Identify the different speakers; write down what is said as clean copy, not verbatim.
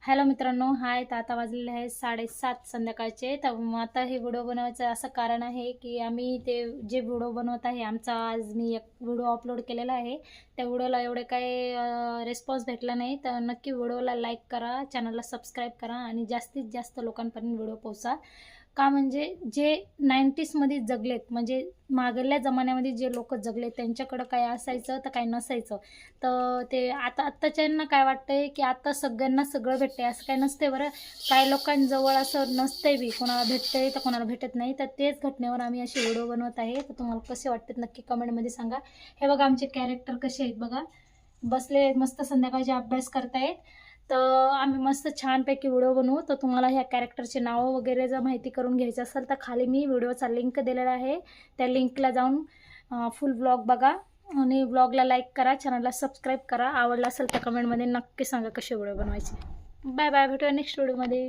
Speaker 1: Hello मित्रांनो, हाय. तर आता वाजलेले आहे 7:30 संध्याकाळचे. तर मग आता हे व्हिडिओ बनवायचं असं कारण आहे की आम्ही ते जे व्हिडिओ बनवत आहे आमचा, आज मी एक व्हिडिओ अपलोड केलेला आहे. त्या व्हिडिओला एवढे काही रिस्पॉन्स भेटला नाही. तर नक्की व्हिडिओला लाईक करा, चॅनलला सबस्क्राईब करा आणि जास्तीत जास्त लोकांपर्यंत व्हिडिओ पोहोचा. का म्हणजे जे 90sमध्ये जगलेत, म्हणजे मागल्या जमान्यामध्ये जे लोक जगले त्यांच्याकडं काय असायचं तर काय नसायचं. तर ते आत्ताच्यांना काय वाटतंय की आता सगळ्यांना सगळं भेटते, असं काय नसते बरं. काही लोकांजवळ असं नसतंय बी, कोणाला भेटतंय तर कोणाला भेटत नाही. तर तेच घटनेवर आम्ही असे व्हिडिओ बनवत आहे. तर तुम्हाला कसे वाटतात नक्की कमेंटमध्ये सांगा. हे बघा आमचे कॅरेक्टर कसे आहेत बघा, बसले मस्त संध्याकाळचे अभ्यास करतायत. तर आम्ही मस्त छानपैकी व्हिडिओ बनवू. तर तुम्हाला ह्या कॅरेक्टरचे नावं वगैरे जर माहिती करून घ्यायचं असेल तर खाली मी व्हिडिओचा लिंक दिलेला आहे. त्या लिंकला जाऊन फुल व्लॉग बघा आणि व्लॉगला लाईक करा, चॅनलला सबस्क्राईब करा. आवडला असेल तर कमेंटमध्ये नक्की सांगा कसे व्हिडिओ बनवायचे. बाय बाय, भेटूया नेक्स्ट व्हिडिओमध्ये.